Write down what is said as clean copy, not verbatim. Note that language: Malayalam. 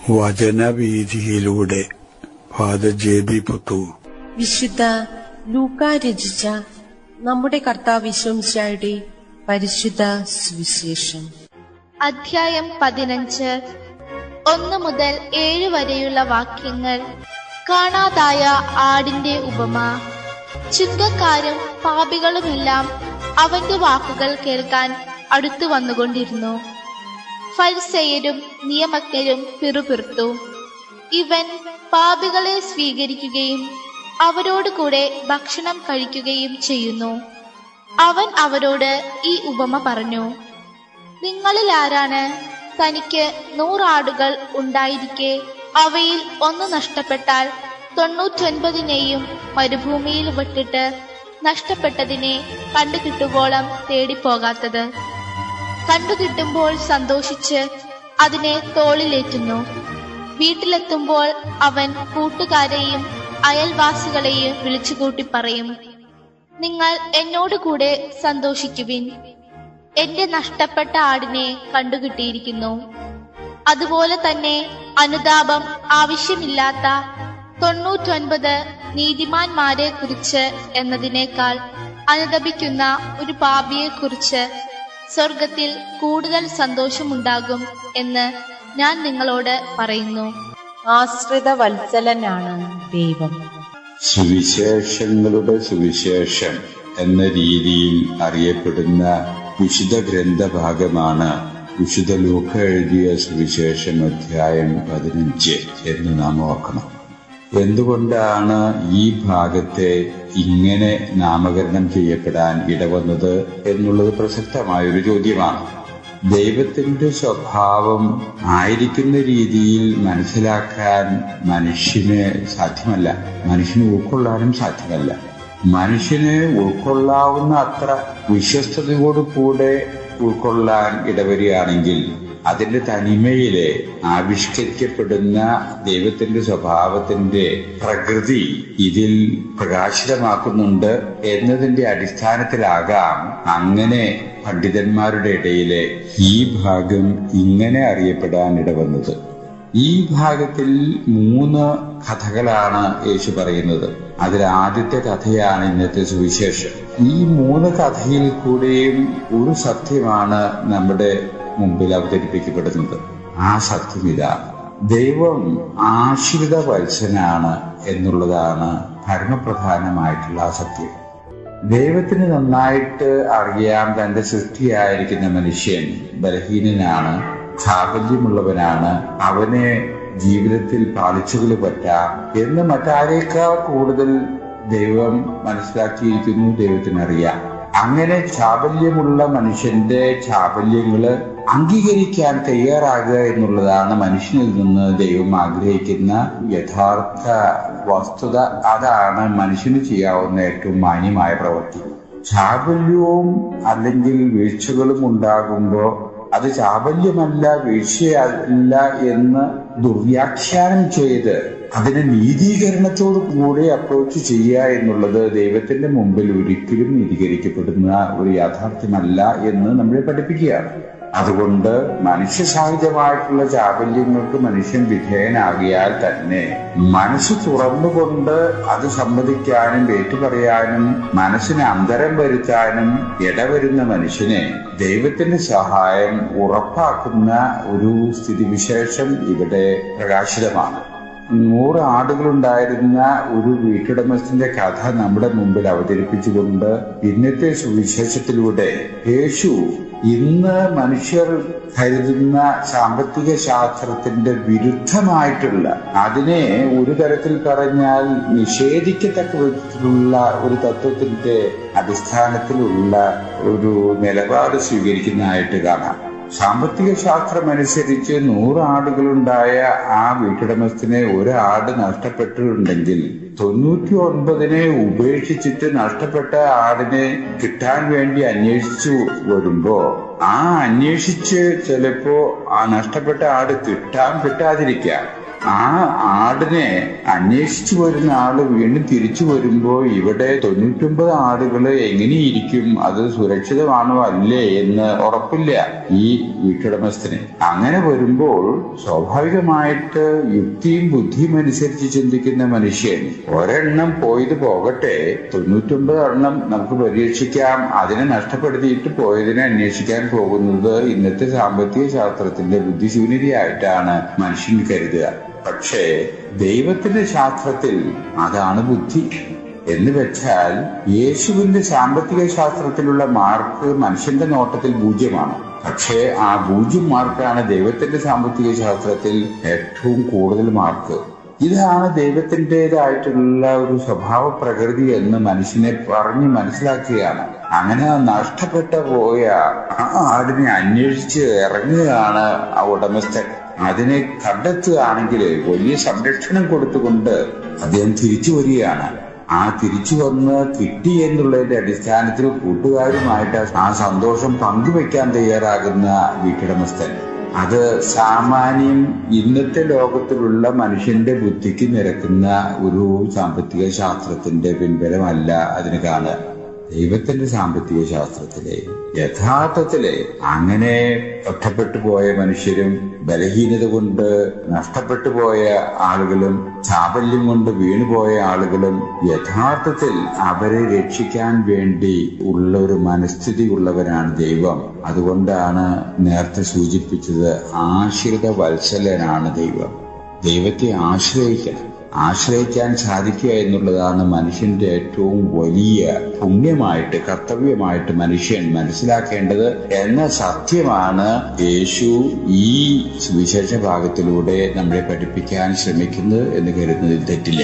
വചനവീഥിയിലൂടെ ഫാദർ JB പുത്തൂർ. വിശുദ്ധ ലൂക്കാ രചിച്ച നമ്മുടെ കർത്താവ് യേശുമിശിഹായുടെ പരിശുദ്ധ സുവിശേഷം. അധ്യായം 15 1 മുതൽ 7 വരെയുള്ള വാക്യങ്ങൾ. കാണാതായ ആടിന്റെ ഉപമ. ചുങ്കക്കാരും പാപികളുമെല്ലാം അവന്റെ വാക്കുകൾ കേൾക്കാൻ അടുത്തു വന്നുകൊണ്ടിരുന്നു. ഫരിസേയരും നിയമജ്ഞരും പിറുപിറുത്തു, ഇവൻ പാപികളെ സ്വീകരിക്കുകയും അവരോട് കൂടെ ഭക്ഷണം കഴിക്കുകയും ചെയ്യുന്നു. അവൻ അവരോട് ഈ ഉപമ പറഞ്ഞു. നിങ്ങളിൽ ആരാണ് തനിക്ക് 100 ആടുകൾ ഉണ്ടായിരിക്കെ അവയിൽ ഒന്ന് നഷ്ടപ്പെട്ടാൽ 99നെയും മരുഭൂമിയിൽ വിട്ടിട്ട് നഷ്ടപ്പെട്ടതിനെ കണ്ടുകിട്ടുവോളം തേടിപ്പോകാത്തത്? കണ്ടുകിട്ടുമ്പോൾ സന്തോഷിച്ച് അതിനെ തോളിലേറ്റുന്നു. വീട്ടിലെത്തുമ്പോൾ അവൻ കൂട്ടുകാരെയും അയൽവാസികളെയും വിളിച്ചുകൂട്ടി പറയും, നിങ്ങൾ എന്നോട് കൂടെ സന്തോഷിക്കുവിൻ, എന്റെ നഷ്ടപ്പെട്ട ആടിനെ കണ്ടുകിട്ടിയിരിക്കുന്നു. അതുപോലെ തന്നെ അനുതാപം ആവശ്യമില്ലാത്ത 99 നീതിമാന്മാരെ കുറിച്ച് എന്നതിനേക്കാൾ അനുതപിക്കുന്ന ഒരു പാപിയെ കുറിച്ച് സ്വർഗത്തിൽ കൂടുതൽ സന്തോഷമുണ്ടാകും എന്ന് ഞാൻ നിങ്ങളോട് പറയുന്നു. ആശ്രിത വത്സലനാണ് ദൈവം. സുവിശേഷങ്ങളുടെ സുവിശേഷം എന്ന രീതിയിൽ അറിയപ്പെടുന്ന വിശുദ്ധ ഗ്രന്ഥഭാഗമാണ് വിശുദ്ധ ലൂക്ക എഴുതിയ സുവിശേഷം അധ്യായം 15 എന്ന് നാം ഓർക്കണം. എന്തുകൊണ്ടാണ് ഈ ഭാഗത്തെ ഇങ്ങനെ നാമകരണം ചെയ്യപ്പെടാൻ ഇടവന്നത് എന്നുള്ളത് പ്രസക്തമായൊരു ചോദ്യമാണ്. ദൈവത്തിന്റെ സ്വഭാവം ആയിരിക്കുന്ന രീതിയിൽ മനസ്സിലാക്കാൻ മനുഷ്യന് സാധ്യമല്ല, മനുഷ്യന് ഉൾക്കൊള്ളാനും സാധ്യമല്ല. മനുഷ്യന് ഉൾക്കൊള്ളാവുന്ന അത്ര വിശ്വസ്തയോടുകൂടെ ഉൾക്കൊള്ളാൻ ഇടവരികയാണെങ്കിൽ അതിന്റെ തനിമയിലെ ആവിഷ്കരിക്കപ്പെടുന്ന ദൈവത്തിന്റെ സ്വഭാവത്തിന്റെ പ്രകൃതി ഇതിൽ പ്രകാശിതമാക്കുന്നുണ്ട് എന്നതിന്റെ അടിസ്ഥാനത്തിലാകാം അങ്ങനെ പണ്ഡിതന്മാരുടെ ഇടയിലെ ഈ ഭാഗം ഇങ്ങനെ അറിയപ്പെടാൻ ഇടവന്നത്. ഈ ഭാഗത്തിൽ 3 കഥകളാണ് യേശു പറയുന്നത്. അതിൽ ആദ്യത്തെ കഥയാണ് ഇന്നത്തെ സുവിശേഷം. ഈ 3 കഥയിൽ കൂടെയും ഒരു സത്യമാണ് നമ്മുടെ മുമ്പിൽ അവതരിപ്പിക്കപ്പെടുന്നത്. ആ സത്യം ഇതാണ്: ദൈവം ആശ്രിത വത്സനാണ് എന്നുള്ളതാണ് പരമപ്രധാനമായിട്ടുള്ള ആ സത്യം. ദൈവത്തിന് നന്നായിട്ട് അറിയാം തന്റെ സൃഷ്ടിയായിരിക്കുന്ന മനുഷ്യൻ ബലഹീനനാണ്, ചാബല്യമുള്ളവനാണ്, അവനെ ജീവിതത്തിൽ പാളിച്ചുകൾ പറ്റാം എന്ന് മറ്റാരേക്കാൾ കൂടുതൽ ദൈവം മനസ്സിലാക്കിയിരിക്കുന്നു. ദൈവത്തിനറിയാം. അങ്ങനെ ചാബല്യമുള്ള മനുഷ്യന്റെ ചാബല്യങ്ങള് അംഗീകരിക്കാൻ തയ്യാറാകുക എന്നുള്ളതാണ് മനുഷ്യനിൽ നിന്ന് ദൈവം ആഗ്രഹിക്കുന്ന യഥാർത്ഥ വസ്തുത. അതാണ് മനുഷ്യന് ചെയ്യാവുന്ന ഏറ്റവും മാന്യമായ പ്രവൃത്തി. ചാബല്യവും അല്ലെങ്കിൽ വീഴ്ചകളും ഉണ്ടാകുമ്പോൾ അത് ചാബല്യമല്ല, വീഴ്ചയല്ല എന്ന് ദുർവ്യാഖ്യാനം ചെയ്ത് അതിനെ നീതീകരണത്തോടു കൂടെ അപ്രോച്ച് ചെയ്യുക എന്നുള്ളത് ദൈവത്തിന്റെ മുമ്പിൽ ഒരിക്കലും നീതീകരിക്കപ്പെടുന്ന ഒരു യാഥാർത്ഥ്യമല്ല എന്ന് നമ്മളെ പഠിപ്പിക്കുകയാണ്. അതുകൊണ്ട് മനുഷ്യ സഹജമായിട്ടുള്ള ചാബല്യങ്ങൾക്ക് മനുഷ്യൻ വിധേയനാകിയാൽ തന്നെ മനസ്സ് തുറന്നുകൊണ്ട് അത് സമ്മതിക്കാനും ഏറ്റുപറയാനും മനസ്സിന് അന്തരം വരുത്താനും ഇടവരുന്ന മനുഷ്യനെ ദൈവത്തിന്റെ സഹായം ഉറപ്പാക്കുന്ന ഒരു സ്ഥിതിവിശേഷം ഇവിടെ പ്രകാശിതമാണ്. 100 ആടുകളുണ്ടായിരുന്ന ഒരു വീട്ടുടമസ്ഥന്റെ കഥ നമ്മുടെ മുമ്പിൽ അവതരിപ്പിച്ചുകൊണ്ട് ഇന്നത്തെ സുവിശേഷത്തിലൂടെ യേശു ഇന്ന് മനുഷ്യർ കരുതുന്ന സാമ്പത്തിക ശാസ്ത്രത്തിന്റെ വിരുദ്ധമായിട്ടുള്ള, അതിനെ ഒരു തരത്തിൽ പറഞ്ഞാൽ നിഷേധിക്കത്തക്ക വിധത്തിലുള്ള ഒരു തത്വത്തിന്റെ അടിസ്ഥാനത്തിലുള്ള ഒരു നിലപാട് സ്വീകരിക്കുന്നതായിട്ട് കാണാം. സാമ്പത്തിക ശാസ്ത്രം അനുസരിച്ച് 100 ആടുകളുണ്ടായ ആ വീട്ടുടമസ്ഥനെ 1 ആട് നഷ്ടപ്പെട്ടിട്ടുണ്ടെങ്കിൽ 99നെ ഉപേക്ഷിച്ചിട്ട് നഷ്ടപ്പെട്ട ആടിനെ കിട്ടാൻ വേണ്ടി അന്വേഷിച്ചു വരുമ്പോ അന്വേഷിച്ച് ചിലപ്പോ ആ നഷ്ടപ്പെട്ട ആട് കിട്ടാതിരിക്കാം. ആ ആടിനെ അന്വേഷിച്ചു വരുന്ന ആള് വീണ്ടും തിരിച്ചു വരുമ്പോ ഇവിടെ 99 ആടുകള് എങ്ങനെയിരിക്കും, അത് സുരക്ഷിതമാണോ അല്ലേ എന്ന് ഉറപ്പില്ല ഈ വീട്ടുടമസ്ഥന്. അങ്ങനെ വരുമ്പോൾ സ്വാഭാവികമായിട്ട് യുക്തിയും ബുദ്ധിയും അനുസരിച്ച് ചിന്തിക്കുന്ന മനുഷ്യൻ ഒരെണ്ണം പോയത് പോകട്ടെ, 99 എണ്ണം നമുക്ക് പരീക്ഷിക്കാം, അതിനെ നഷ്ടപ്പെടുത്തിയിട്ട് പോയതിനെ അന്വേഷിക്കാൻ പോകുന്നത് ഇന്നത്തെ സാമ്പത്തിക ശാസ്ത്രത്തിന്റെ ബുദ്ധിശൂന്യതയായിട്ടാണ് മനുഷ്യൻ കരുതുക. പക്ഷേ ദൈവത്തിന്റെ ശാസ്ത്രത്തിൽ അതാണ് ബുദ്ധി. എന്ന് വെച്ചാൽ യേശുവിന്റെ സാമ്പത്തിക ശാസ്ത്രത്തിലുള്ള മാർക്ക് മനുഷ്യന്റെ നോട്ടത്തിൽ 0ആണ്. പക്ഷേ ആ 0 മാർക്കാണ് ദൈവത്തിന്റെ സാമ്പത്തിക ശാസ്ത്രത്തിൽ ഏറ്റവും കൂടുതൽ മാർക്ക്. ഇതാണ് ദൈവത്തിൻ്റെതായിട്ടുള്ള ഒരു സ്വഭാവ പ്രകൃതി എന്ന് മനുഷ്യനെ പറഞ്ഞ് മനസ്സിലാക്കുകയാണ്. അങ്ങനെ നഷ്ടപ്പെട്ട പോയ ആ ആടിനെ അന്വേഷിച്ച് ഇറങ്ങുകയാണ് ആ ഉടമസ്ഥൻ. അതിനെ കണ്ടെത്തുകയാണെങ്കിൽ വലിയ സംരക്ഷണം കൊടുത്തുകൊണ്ട് അദ്ദേഹം തിരിച്ചു വരികയാണ്. ആ തിരിച്ചു വന്ന് കിട്ടി എന്നുള്ളതിന്റെ അടിസ്ഥാനത്തിൽ കൂട്ടുകാരുമായിട്ട് ആ സന്തോഷം പങ്കുവെക്കാൻ തയ്യാറാകുന്ന വീട്ടുടമസ്ഥൻ. അത് സാമാന്യം ഇന്നത്തെ ലോകത്തിലുള്ള മനുഷ്യന്റെ ബുദ്ധിക്ക് നിരക്കുന്ന ഒരു സാമ്പത്തിക ശാസ്ത്രത്തിന്റെ പിൻബലമല്ല അതിന് കാണുക. ദൈവത്തിന്റെ സാമ്പത്തിക ശാസ്ത്രത്തിലെ യഥാർത്ഥത്തില് അങ്ങനെ ഒറ്റപ്പെട്ടു പോയ മനുഷ്യരും ബലഹീനത കൊണ്ട് നഷ്ടപ്പെട്ടു പോയ ആളുകളും ചാബല്യം കൊണ്ട് വീണുപോയ ആളുകളും യഥാർത്ഥത്തിൽ അവരെ രക്ഷിക്കാൻ വേണ്ടി ഉള്ള ഒരു മനസ്ഥിതി ഉള്ളവരാണ് ദൈവം. അതുകൊണ്ടാണ് നേരത്തെ സൂചിപ്പിച്ചത് ആശ്രിത വത്സലനാണ് ദൈവം. ദൈവത്തെ ആശ്രയിക്കാൻ സാധിക്കുക എന്നുള്ളതാണ് മനുഷ്യന്റെ ഏറ്റവും വലിയ പുണ്യമായിട്ട് കർത്തവ്യമായിട്ട് മനുഷ്യൻ മനസ്സിലാക്കേണ്ടത് എന്ന സത്യമാണ് യേശു ഈ സുവിശേഷ ഭാഗത്തിലൂടെ നമ്മളെ പഠിപ്പിക്കാൻ ശ്രമിക്കുന്നത് എന്ന് കരുതുന്നതിൽ തെറ്റില്ല.